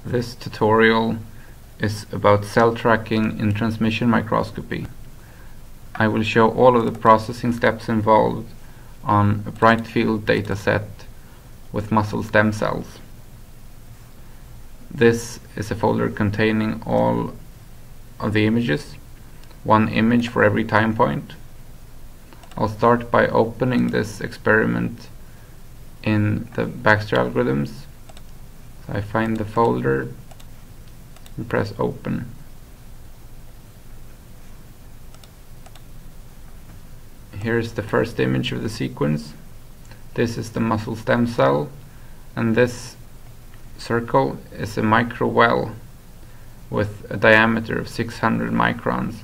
This tutorial is about cell tracking in transmission microscopy. I will show all of the processing steps involved on a bright field dataset with muscle stem cells. This is a folder containing all of the images, one image for every time point. I'll start by opening this experiment in the Baxter algorithms. So I find the folder and press open. Here's the first image of the sequence. This is the muscle stem cell, and this circle is a micro well with a diameter of 600 microns.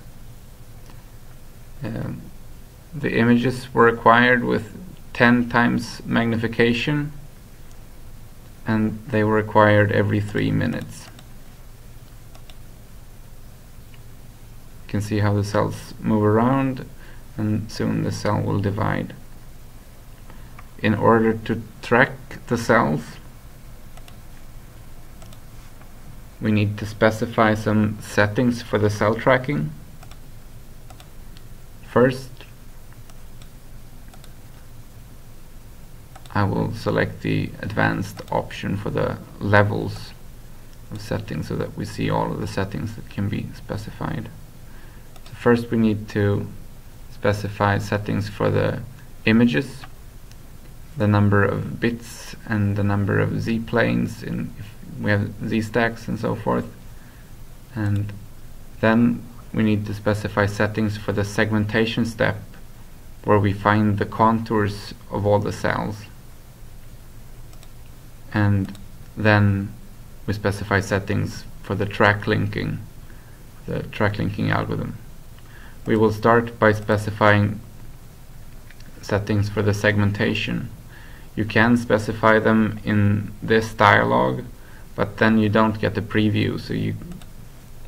The images were acquired with 10 times magnification, and they were acquired every 3 minutes. You can see how the cells move around, and soon the cell will divide. In order to track the cells, we need to specify some settings for the cell tracking. First, I will select the advanced option for the levels of settings so that we see all of the settings that can be specified. So first we need to specify settings for the images, the number of bits and the number of z-planes, if we have z-stacks and so forth. And then we need to specify settings for the segmentation step, where we find the contours of all the cells. And then we specify settings for the track linking algorithm. We will start by specifying settings for the segmentation. You can specify them in this dialog, but then you don't get a preview, so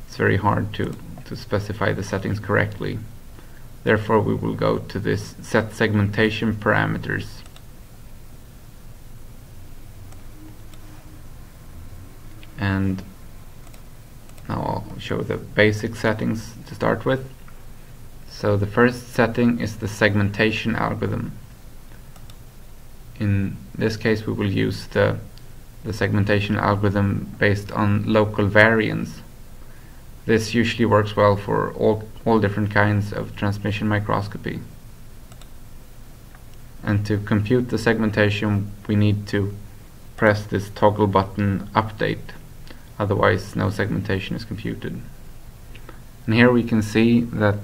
it's very hard to specify the settings correctly. Therefore, we will go to this set segmentation parameters. And now I'll show the basic settings to start with. So the first setting is the segmentation algorithm. In this case, we will use the segmentation algorithm based on local variance. This usually works well for all different kinds of transmission microscopy. And to compute the segmentation, we need to press this toggle button update. Otherwise, no segmentation is computed. And here we can see that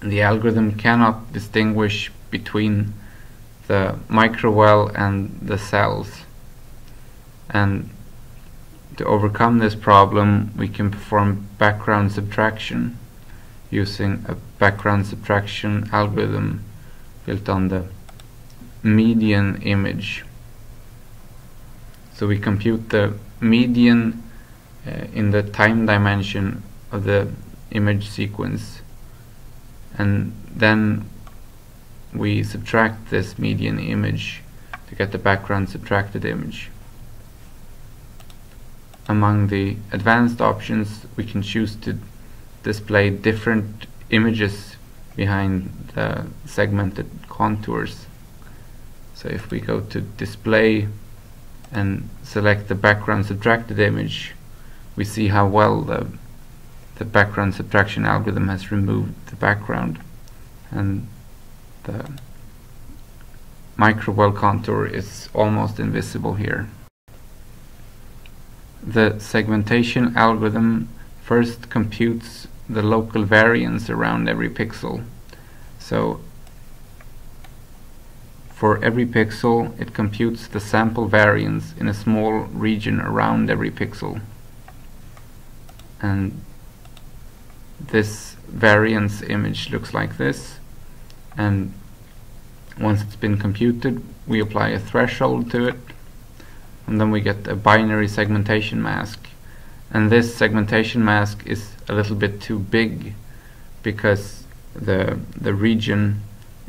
the algorithm cannot distinguish between the microwell and the cells. And to overcome this problem, we can perform background subtraction using a background subtraction algorithm built on the median image. So we compute the median in the time dimension of the image sequence, and then we subtract this median image to get the background subtracted image. Among the advanced options, we can choose to display different images behind the segmented contours. So if we go to display and select the background subtracted image, we see how well the background subtraction algorithm has removed the background, and the microwell contour is almost invisible here. The segmentation algorithm first computes the local variance around every pixel. So for every pixel, it computes the sample variance in a small region around every pixel. And this variance image looks like this. And once it's been computed, we apply a threshold to it, and then we get a binary segmentation mask. And this segmentation mask is a little bit too big because the region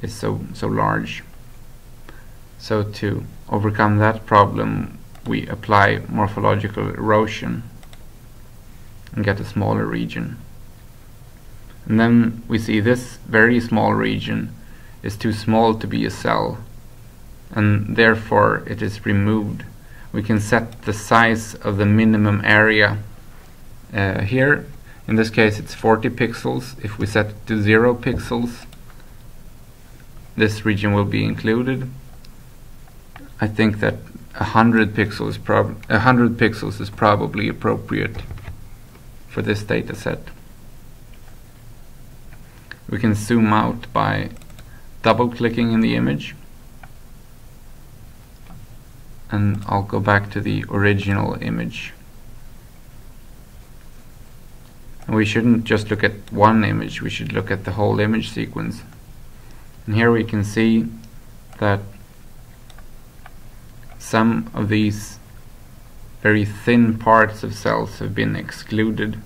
is so large. So to overcome that problem, we apply morphological erosion and get a smaller region. And then we see this very small region is too small to be a cell, and therefore it is removed. We can set the size of the minimum area here. In this case it's 40 pixels. If we set it to 0 pixels, this region will be included. I think that 100 pixels is probably appropriate for this data set. We can zoom out by double-clicking in the image, and I'll go back to the original image. And we shouldn't just look at one image, we should look at the whole image sequence. And here we can see that some of these very thin parts of cells have been excluded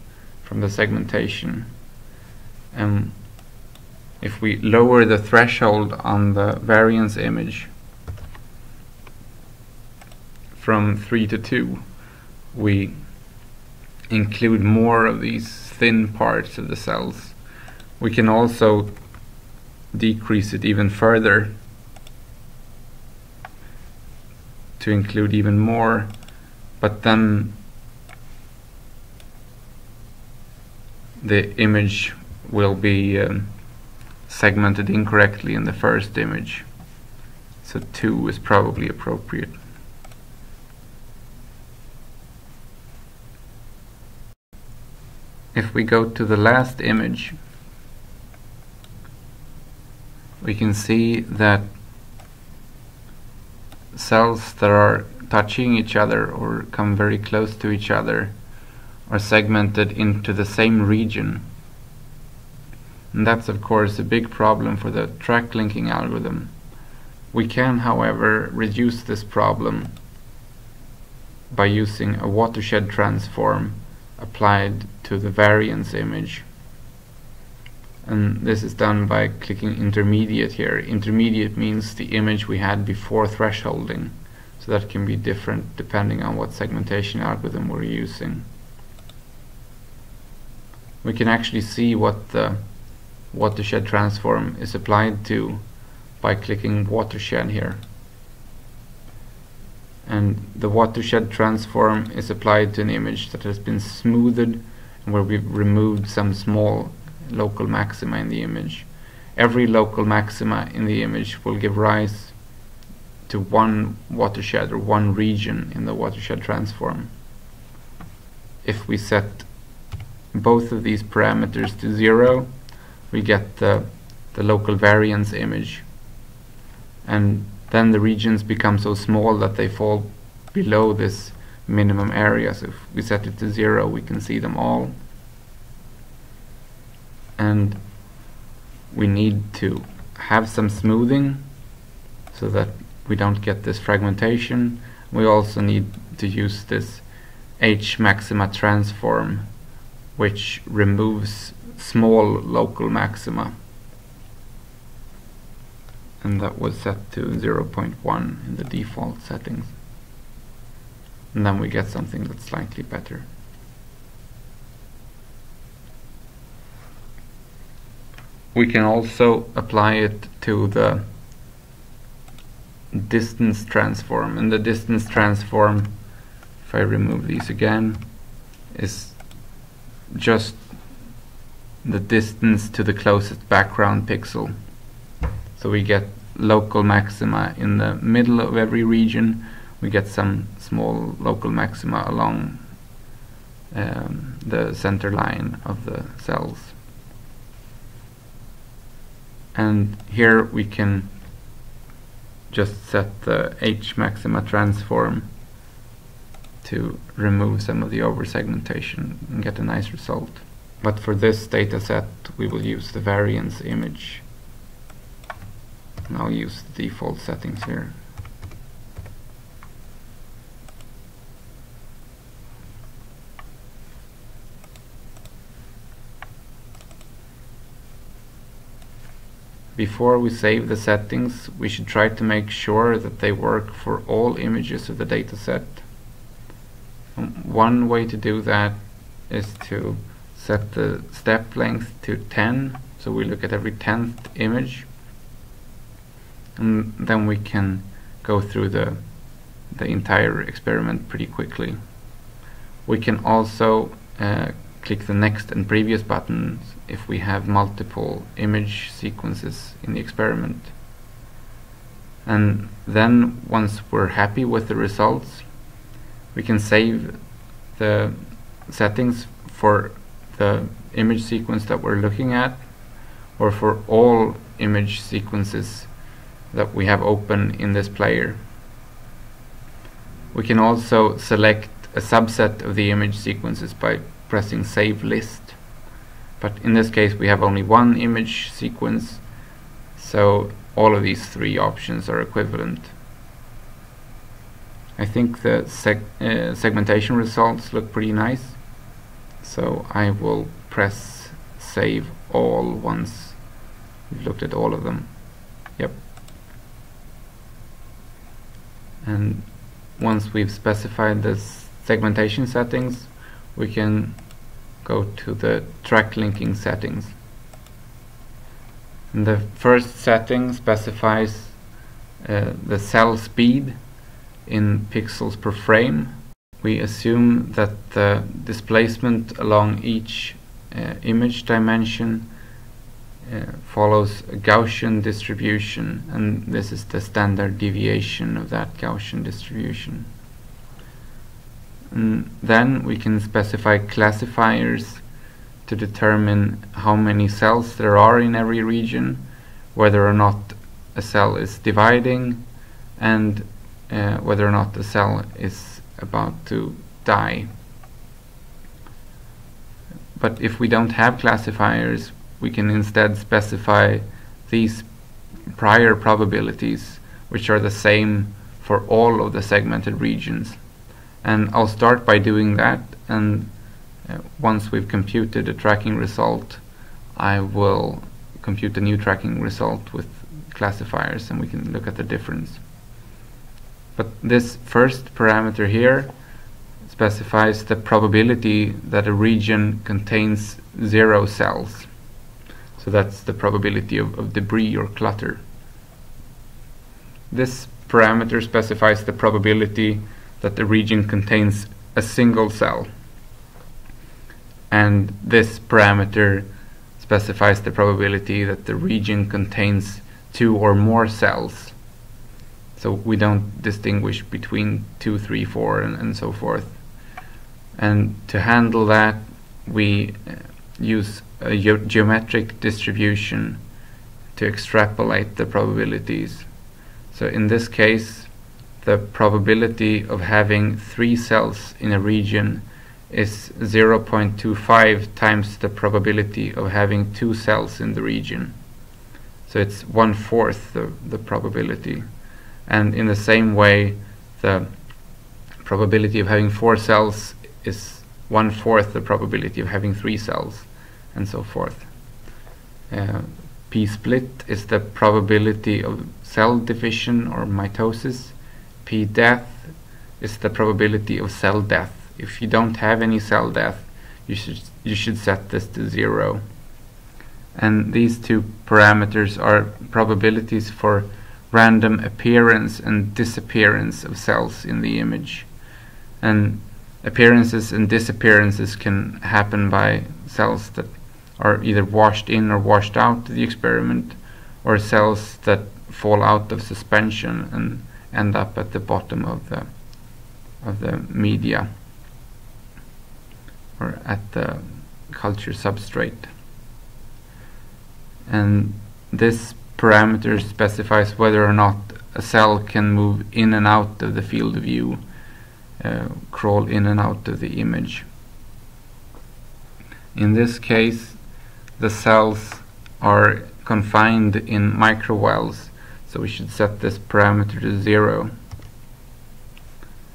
from the segmentation. If we lower the threshold on the variance image from 3 to 2, we include more of these thin parts of the cells. We can also decrease it even further to include even more, but then the image will be segmented incorrectly in the first image, so 2 is probably appropriate. If we go to the last image, we can see that cells that are touching each other or come very close to each other are segmented into the same region. And that's of course a big problem for the track linking algorithm. We can, however, reduce this problem by using a watershed transform applied to the variance image. And this is done by clicking intermediate here. Intermediate means the image we had before thresholding, so that can be different depending on what segmentation algorithm we're using. We can actually see what the watershed transform is applied to by clicking watershed here. And the watershed transform is applied to an image that has been smoothed and where we've removed some small local maxima in the image. Every local maxima in the image will give rise to one watershed or one region in the watershed transform. If we set both of these parameters to 0, we get the local variance image, and then the regions become so small that they fall below this minimum area. So if we set it to 0, we can see them all. And we need to have some smoothing so that we don't get this fragmentation. We also need to use this H maxima transform, which removes small local maxima, and that was set to 0.1 in the default settings, and then we get something that's slightly better. We can also apply it to the distance transform, and the distance transform, if I remove these again, is just the distance to the closest background pixel. So we get local maxima in the middle of every region, we get some small local maxima along the center line of the cells. And here we can just set the H maxima transform to remove some of the over segmentation and get a nice result. But for this data set we will use the variance image, and I'll use the default settings here. Before we save the settings, we should try to make sure that they work for all images of the dataset. one way to do that is to set the step length to 10, so we look at every 10th image, and then we can go through the entire experiment pretty quickly. We can also click the next and previous buttons if we have multiple image sequences in the experiment. And then once we're happy with the results, we can save the settings for the image sequence that we're looking at, or for all image sequences that we have open in this player. We can also select a subset of the image sequences by pressing Save List, but in this case we have only one image sequence, so all of these three options are equivalent. I think the segmentation results look pretty nice, so I will press Save All once we've looked at all of them. Yep. And once we've specified the segmentation settings, we can go to the track linking settings. And the first setting specifies the cell speed in pixels per frame. We assume that the displacement along each image dimension follows a Gaussian distribution, and this is the standard deviation of that Gaussian distribution. And then we can specify classifiers to determine how many cells there are in every region, whether or not a cell is dividing, and whether or not the cell is about to die. But if we don't have classifiers, we can instead specify these prior probabilities, which are the same for all of the segmented regions. And I'll start by doing that, and once we've computed a tracking result, I will compute a new tracking result with classifiers, and we can look at the difference. But this first parameter here specifies the probability that a region contains 0 cells. So that's the probability of debris or clutter. This parameter specifies the probability that the region contains a single cell. And this parameter specifies the probability that the region contains 2 or more cells. So we don't distinguish between 2, 3, 4 and so forth. And to handle that, we use a geometric distribution to extrapolate the probabilities. So in this case, the probability of having 3 cells in a region is 0.25 times the probability of having 2 cells in the region. So it's 1/4 the probability. And in the same way, the probability of having 4 cells is 1/4 the probability of having 3 cells, and so forth. P-split is the probability of cell division or mitosis. P-death is the probability of cell death. If you don't have any cell death, you should set this to 0. And these two parameters are probabilities for random appearance and disappearance of cells in the image. And appearances and disappearances can happen by cells that are either washed in or washed out of the experiment, or cells that fall out of suspension and end up at the bottom of the media, or at the culture substrate. And this parameter specifies whether or not a cell can move in and out of the field of view, crawl in and out of the image. In this case, the cells are confined in microwells, so we should set this parameter to 0.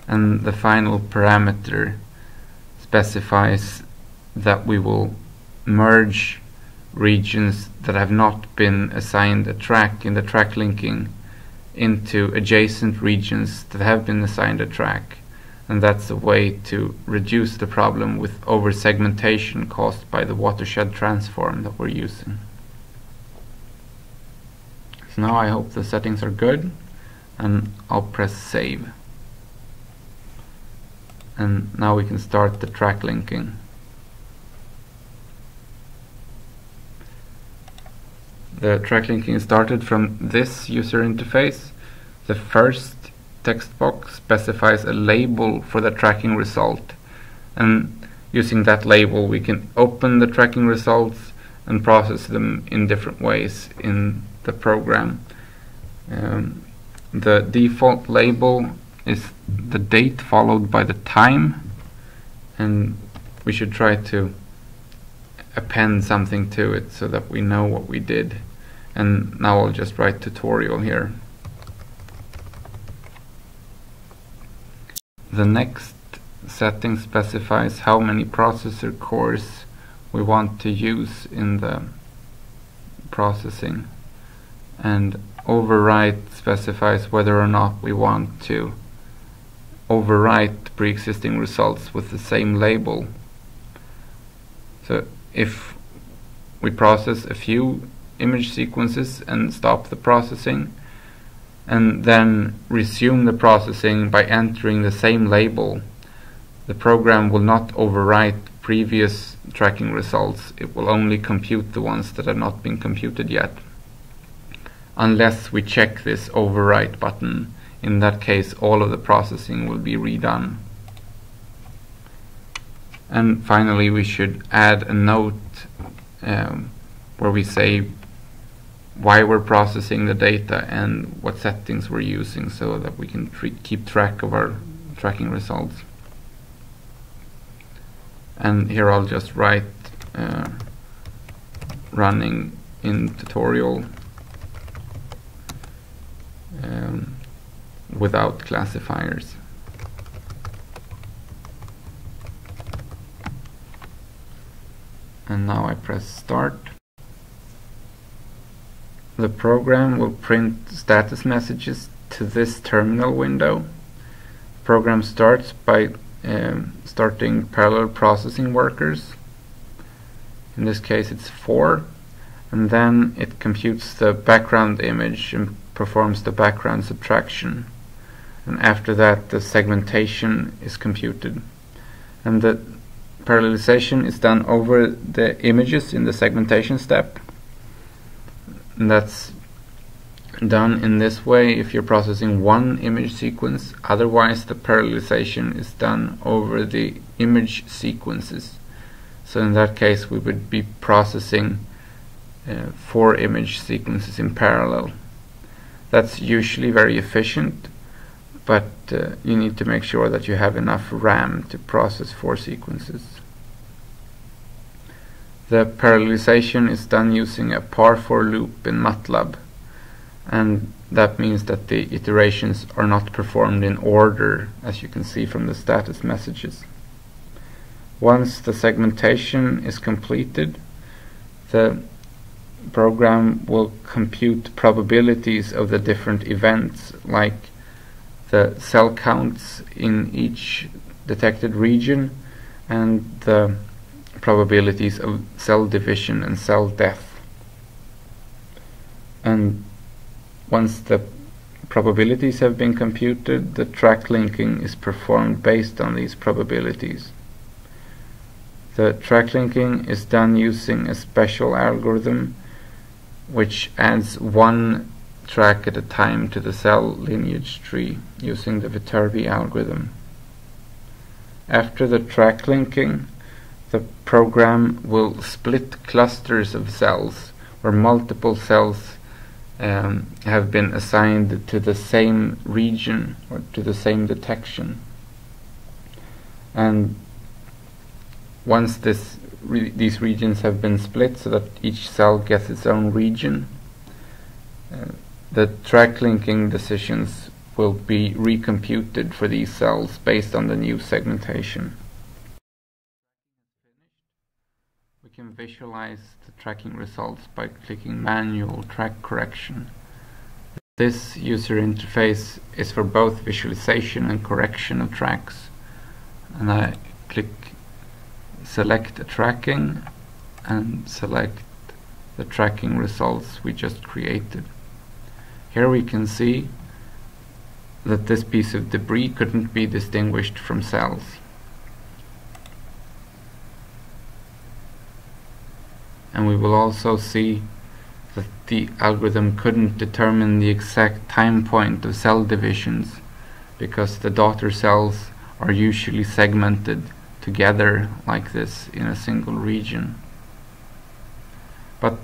And the final parameter specifies that we will merge regions that have not been assigned a track in the track linking into adjacent regions that have been assigned a track. and that's a way to reduce the problem with over-segmentation caused by the watershed transform that we're using. So now I hope the settings are good, and I'll press save. And now we can start the track linking. The track linking started from this user interface. The first text box specifies a label for the tracking result, and using that label we can open the tracking results and process them in different ways in the program. The default label is the date followed by the time, and we should try to append something to it so that we know what we did. And now I'll just write tutorial here. The next setting specifies how many processor cores we want to use in the processing, and overwrite specifies whether or not we want to overwrite pre-existing results with the same label. So if we process a few image sequences and stop the processing, and then resume the processing by entering the same label, the program will not overwrite previous tracking results. It will only compute the ones that have not been computed yet, unless we check this overwrite button. In that case, all of the processing will be redone. And finally, we should add a note where we say why we're processing the data and what settings we're using, so that we can keep track of our tracking results. And here I'll just write running in tutorial without classifiers. And now I press start. The program will print status messages to this terminal window. The program starts by starting parallel processing workers. In this case it's 4, and then it computes the background image and performs the background subtraction, and after that the segmentation is computed, and the parallelization is done over the images in the segmentation step. And that's done in this way if you're processing one image sequence. Otherwise the parallelization is done over the image sequences. So in that case we would be processing 4 image sequences in parallel. That's usually very efficient, but you need to make sure that you have enough RAM to process 4 sequences. The parallelization is done using a par-for loop in MATLAB, and that means that the iterations are not performed in order, as you can see from the status messages. Once the segmentation is completed, the program will compute probabilities of the different events, like the cell counts in each detected region and the probabilities of cell division and cell death. And once the probabilities have been computed, the track linking is performed based on these probabilities. The track linking is done using a special algorithm which adds one track at a time to the cell lineage tree using the Viterbi algorithm. After the track linking, the program will split clusters of cells where multiple cells have been assigned to the same region or to the same detection. And once these regions have been split so that each cell gets its own region, the track linking decisions will be recomputed for these cells based on the new segmentation. We can visualize the tracking results by clicking Manual Track Correction. This user interface is for both visualization and correction of tracks. and I select a tracking and select the tracking results we just created. Here we can see that this piece of debris couldn't be distinguished from cells. And we will also see that the algorithm couldn't determine the exact time point of cell divisions because the daughter cells are usually segmented together like this in a single region. But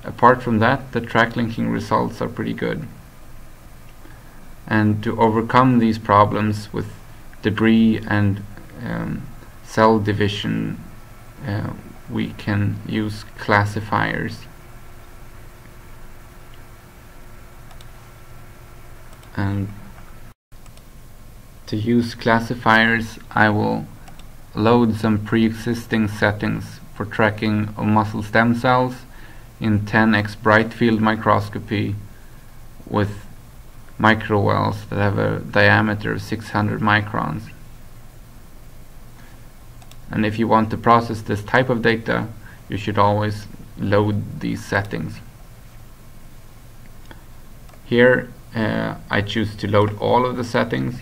apart from that, the track linking results are pretty good. And to overcome these problems with debris and cell division, we can use classifiers. And to use classifiers, I will load some pre-existing settings for tracking of muscle stem cells in 10x bright field microscopy with microwells that have a diameter of 600 microns. And if you want to process this type of data, you should always load these settings. Here I choose to load all of the settings,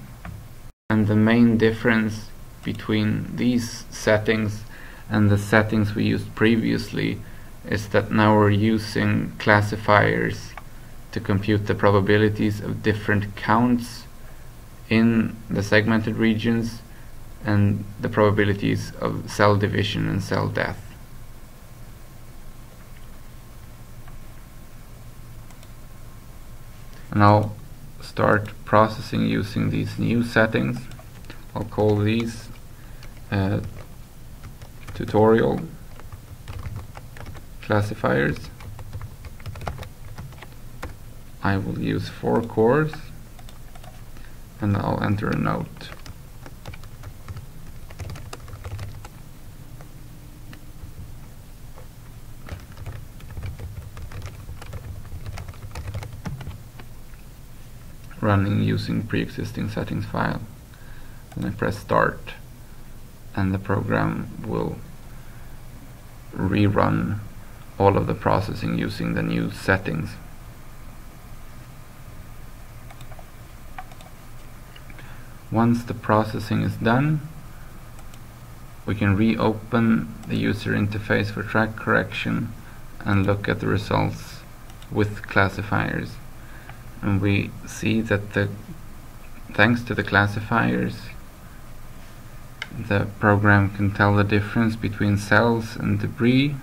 and the main difference between these settings and the settings we used previously is that now we're using classifiers to compute the probabilities of different counts in the segmented regions and the probabilities of cell division and cell death. And I'll start processing using these new settings. I'll call these tutorial classifiers. I will use 4 cores and I'll enter a note. Running using pre-existing settings file. Then I press start and the program will rerun all of the processing using the new settings. Once the processing is done, we can reopen the user interface for track correction and look at the results with classifiers. And we see that thanks to the classifiers, the program can tell the difference between cells and debris.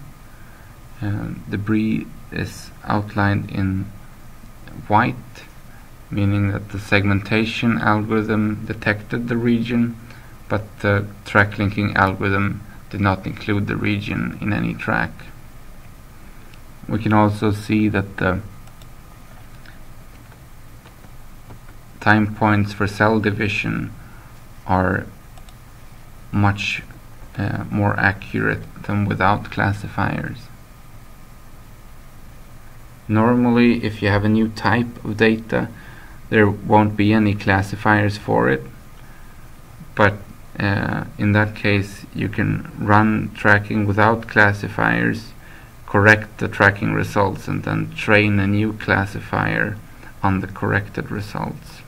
Debris is outlined in white, meaning that the segmentation algorithm detected the region, but the track linking algorithm did not include the region in any track. We can also see that the time points for cell division are much more accurate than without classifiers. Normally, if you have a new type of data, there won't be any classifiers for it, but in that case you can run tracking without classifiers, correct the tracking results, and then train a new classifier on the corrected results.